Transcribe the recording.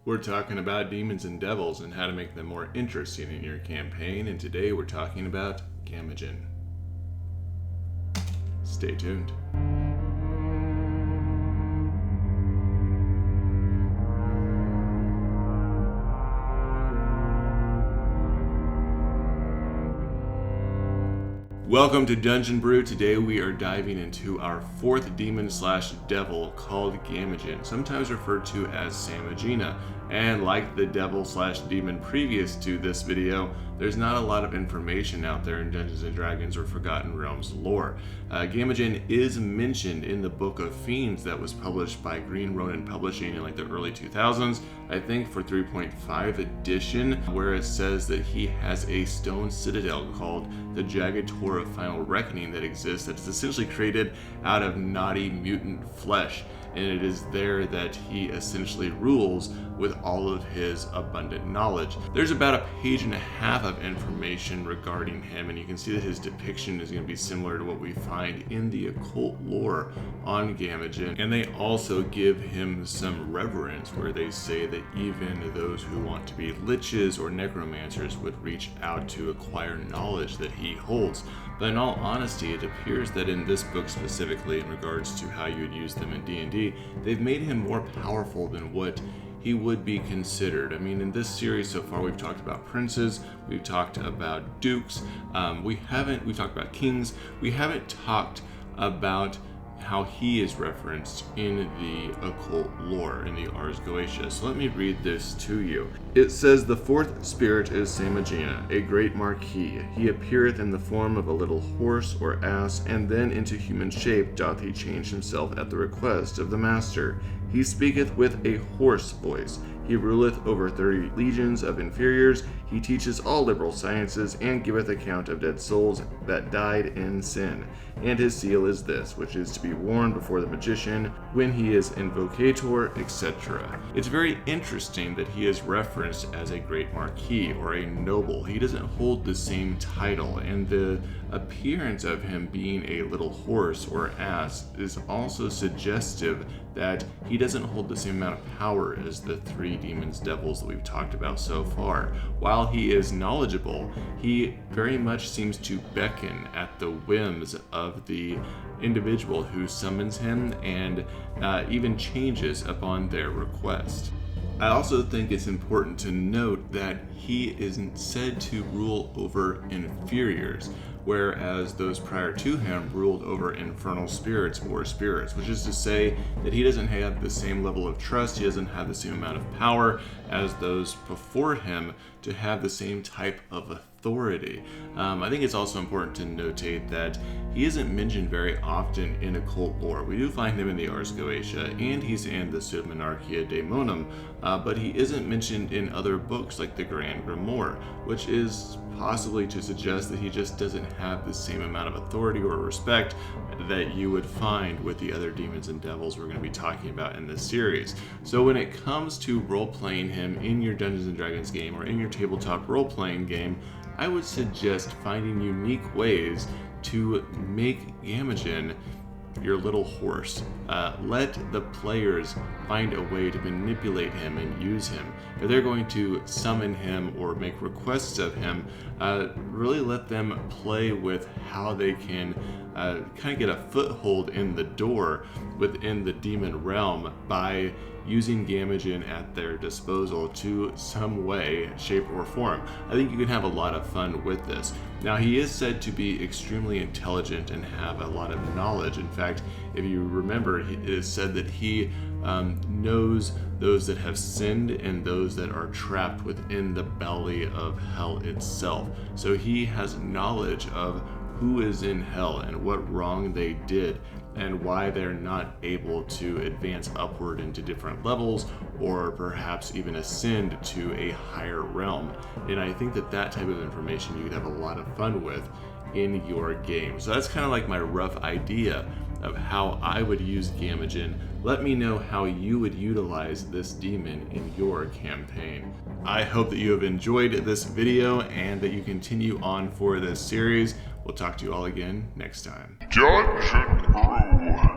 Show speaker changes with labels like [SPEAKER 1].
[SPEAKER 1] We're talking about demons and devils and how to make them more interesting in your campaign, and today we're talking about Gamigin. Stay tuned. Welcome to Dungeon Brew. Today we are diving into our fourth demon/devil called Gamigin, sometimes referred to as Samigina. And like the devil/demon previous to this video, there's not a lot of information out there in Dungeons & Dragons or Forgotten Realms lore. Gamigin is mentioned in the Book of Fiends that was published by Green Ronin Publishing in like the early 2000s, I think for 3.5 edition, where it says that he has a stone citadel called the Jagged Tor of Final Reckoning that exists, that is essentially created out of naughty mutant flesh. And it is there that he essentially rules with all of his abundant knowledge. There's about a page and a half of information regarding him, and you can see that his depiction is going to be similar to what we find in the occult lore on Gamigin. And they also give him some reverence, where they say that even those who want to be liches or necromancers would reach out to acquire knowledge that he holds. But in all honesty, it appears that in this book specifically, in regards to how you would use them in D&D, they've made him more powerful than what he would be considered. I mean, in this series so far, we've talked about princes, we've talked about dukes, we've talked about kings, we haven't talked about how he is referenced in the occult lore in the Ars Goetia. So let me read this to you. It says, "The fourth spirit is Samigina, a great marquis. He appeareth in the form of a little horse or ass, and then into human shape doth he change himself at the request of the master. He speaketh with a hoarse voice. He ruleth over 30 legions of inferiors. He teaches all liberal sciences, and giveth account of dead souls that died in sin. And his seal is this, which is to be worn before the magician when he is invocator, etc." It's very interesting that he is referenced as a great marquis or a noble. He doesn't hold the same title, and the appearance of him being a little horse or ass is also suggestive that he doesn't hold the same amount of power as the three demons devils that we've talked about so far. While he is knowledgeable, he very much seems to beckon at the whims of the individual who summons him, and even changes upon their request. I also think it's important to note that he isn't said to rule over inferiors, whereas those prior to him ruled over infernal spirits or spirits, which is to say that he doesn't have the same level of trust, he doesn't have the same amount of power as those before him to have the same type of authority. I think it's also important to notate that he isn't mentioned very often in occult lore. We do find him in the Ars Goetia, and he's in the Submonarchia Daemonum, but he isn't mentioned in other books like the Grand Grimoire, which is possibly to suggest that he just doesn't have the same amount of authority or respect that you would find with the other demons and devils we're going to be talking about in this series. So when it comes to role-playing him in your Dungeons & Dragons game or in your tabletop role-playing game, I would suggest finding unique ways to make Gamigin your little horse. Let the players find a way to manipulate him and use him. If they're going to summon him or make requests of him, really let them play with how they can kind of get a foothold in the door within the demon realm by using Gamigin at their disposal to some way, shape, or form. I think you can have a lot of fun with this. Now, he is said to be extremely intelligent and have a lot of knowledge. In fact, if you remember, it is said that he knows those that have sinned and those that are trapped within the belly of hell itself. So he has knowledge of who is in hell and what wrong they did, and why they're not able to advance upward into different levels or perhaps even ascend to a higher realm. And I think that that type of information you could have a lot of fun with in your game. So that's kind of like my rough idea of how I would use Gamigin. Let me know how you would utilize this demon in your campaign. I hope that you have enjoyed this video and that you continue on for this series. We'll talk to you all again next time.
[SPEAKER 2] Dungeon Brew.